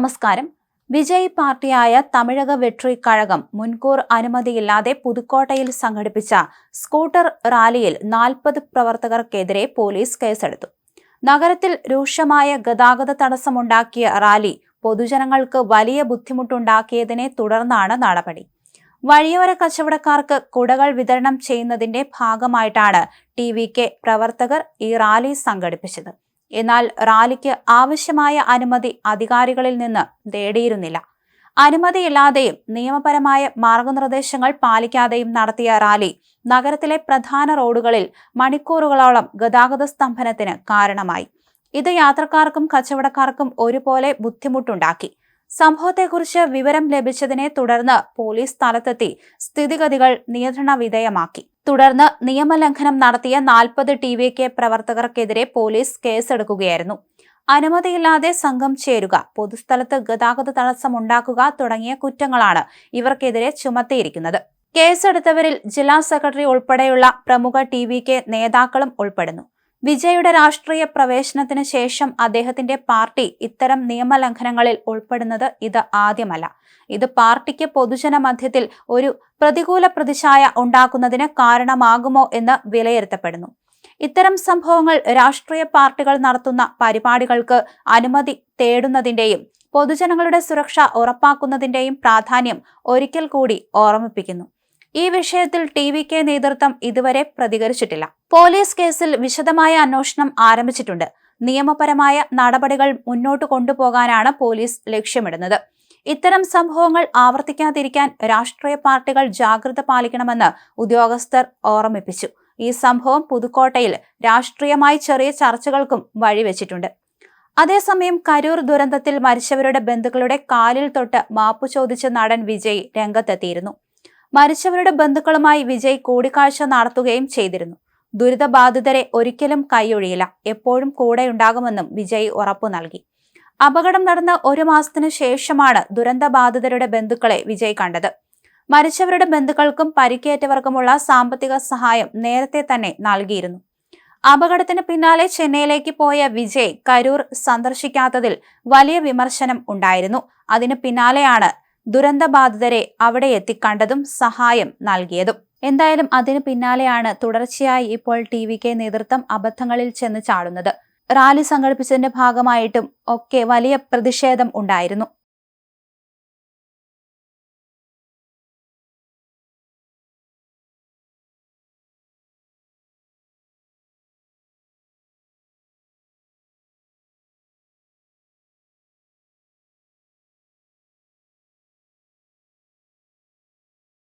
നമസ്കാരം. വിജയ് പാർട്ടിയായ തമിഴക വെട്രി കഴകം മുൻകൂർ അനുമതിയില്ലാതെ പുതുക്കോട്ടയിൽ സംഘടിപ്പിച്ച സ്കൂട്ടർ റാലിയിൽ 40 പ്രവർത്തകർക്കെതിരെ പോലീസ് കേസെടുത്തു. നഗരത്തിൽ രൂക്ഷമായ ഗതാഗത തടസ്സമുണ്ടാക്കിയ റാലി പൊതുജനങ്ങൾക്ക് വലിയ ബുദ്ധിമുട്ടുണ്ടാക്കിയതിനെ തുടർന്നാണ് നടപടി. വഴിയോര കച്ചവടക്കാർക്ക് കുടകൾ വിതരണം ചെയ്യുന്നതിന്റെ ഭാഗമായിട്ടാണ് TVK പ്രവർത്തകർ ഈ റാലി സംഘടിപ്പിച്ചത്. എന്നാൽ റാലിക്ക് ആവശ്യമായ അനുമതി അധികാരികളിൽ നിന്ന് തേടിയിരുന്നില്ല. അനുമതിയില്ലാതെയും നിയമപരമായ മാർഗനിർദ്ദേശങ്ങൾ പാലിക്കാതെയും നടത്തിയ റാലി നഗരത്തിലെ പ്രധാന റോഡുകളിൽ മണിക്കൂറുകളോളം ഗതാഗത സ്തംഭനത്തിന് കാരണമായി. ഇത് യാത്രക്കാർക്കും കച്ചവടക്കാർക്കും ഒരുപോലെ ബുദ്ധിമുട്ടുണ്ടാക്കി. സംഭവത്തെക്കുറിച്ച് വിവരം ലഭിച്ചതിനെ തുടർന്ന് പോലീസ് സ്ഥലത്തെത്തി സ്ഥിതിഗതികൾ നിയന്ത്രണ വിധേയമാക്കി. തുടർന്ന് നിയമലംഘനം നടത്തിയ 40 TVK പ്രവർത്തകർക്കെതിരെ പോലീസ് കേസെടുക്കുകയായിരുന്നു. അനുമതിയില്ലാതെ സംഘം ചേരുക, പൊതുസ്ഥലത്ത് ഗതാഗത തടസ്സമുണ്ടാക്കുക തുടങ്ങിയ കുറ്റങ്ങളാണ് ഇവർക്കെതിരെ ചുമത്തിയിരിക്കുന്നത്. കേസെടുത്തവരിൽ ജില്ലാ സെക്രട്ടറി ഉൾപ്പെടെയുള്ള പ്രമുഖ TVK നേതാക്കളും ഉൾപ്പെടുന്നു. വിജയുടെ രാഷ്ട്രീയ പ്രവേശനത്തിന് ശേഷം അദ്ദേഹത്തിന്റെ പാർട്ടി ഇത്തരം നിയമലംഘനങ്ങളിൽ ഉൾപ്പെടുന്നത് ഇത് ആദ്യമല്ല. ഇത് പാർട്ടിക്ക് പൊതുജന മധ്യത്തിൽ ഒരു പ്രതികൂല പ്രതിച്ഛായ ഉണ്ടാക്കുന്നതിന് കാരണമാകുമോ എന്ന് വിലയിരുത്തപ്പെടുന്നു. ഇത്തരം സംഭവങ്ങൾ രാഷ്ട്രീയ പാർട്ടികൾ നടത്തുന്ന പരിപാടികൾക്ക് അനുമതി തേടുന്നതിന്റെയും പൊതുജനങ്ങളുടെ സുരക്ഷ ഉറപ്പാക്കുന്നതിന്റെയും പ്രാധാന്യം ഒരിക്കൽ കൂടി ഓർമ്മിപ്പിക്കുന്നു. ഈ വിഷയത്തിൽ TVK നേതൃത്വം ഇതുവരെ പ്രതികരിച്ചിട്ടില്ല. പോലീസ് കേസിൽ വിശദമായ അന്വേഷണം ആരംഭിച്ചിട്ടുണ്ട്. നിയമപരമായ നടപടികൾ മുന്നോട്ട് കൊണ്ടുപോകാനാണ് പോലീസ് ലക്ഷ്യമിടുന്നത്. ഇത്തരം സംഭവങ്ങൾ ആവർത്തിക്കാതിരിക്കാൻ രാഷ്ട്രീയ പാർട്ടികൾ ജാഗ്രത പാലിക്കണമെന്ന് ഉദ്യോഗസ്ഥർ ഓർമ്മിപ്പിച്ചു. ഈ സംഭവം പുതുക്കോട്ടയിൽ രാഷ്ട്രീയമായി ചെറിയ ചർച്ചകൾക്കും വഴിവെച്ചിട്ടുണ്ട്. അതേസമയം കരൂർ ദുരന്തത്തിൽ മരിച്ചവരുടെ ബന്ധുക്കളുടെ കാലിൽ തൊട്ട് മാപ്പു ചോദിച്ച നടൻ വിജയ് രംഗത്തെത്തിയിരുന്നു. മരിച്ചവരുടെ ബന്ധുക്കളുമായി വിജയ് കൂടിക്കാഴ്ച നടത്തുകയും ചെയ്തിരുന്നു. ദുരിതബാധിതരെ ഒരിക്കലും കൈയൊഴിയില്ല, എപ്പോഴും കൂടെയുണ്ടാകുമെന്നും വിജയ് ഉറപ്പു നൽകി. അപകടം നടന്ന 1 മാസത്തിനു ശേഷമാണ് ദുരന്തബാധിതരുടെ ബന്ധുക്കളെ വിജയ് കണ്ടത്. മരിച്ചവരുടെ ബന്ധുക്കൾക്കും പരിക്കേറ്റവർക്കുമുള്ള സാമ്പത്തിക സഹായം നേരത്തെ തന്നെ നൽകിയിരുന്നു. അപകടത്തിന് പിന്നാലെ ചെന്നൈയിലേക്ക് പോയ വിജയ് കരൂർ സന്ദർശിക്കാത്തതിൽ വലിയ വിമർശനം ഉണ്ടായിരുന്നു. അതിന് പിന്നാലെയാണ് ദുരന്തബാധിതരെ അവിടെ എത്തിക്കണ്ടതും സഹായം നൽകിയതും. എന്തായാലും അതിന് പിന്നാലെയാണ് തുടർച്ചയായി ഇപ്പോൾ TVK നേതൃത്വം അബദ്ധങ്ങളിൽ ചെന്ന് ചാടുന്നത്. റാലി സംഘടിപ്പിച്ചതിന്റെ ഭാഗമായിട്ടും ഒക്കെ വലിയ പ്രതിഷേധം ഉണ്ടായിരുന്നു.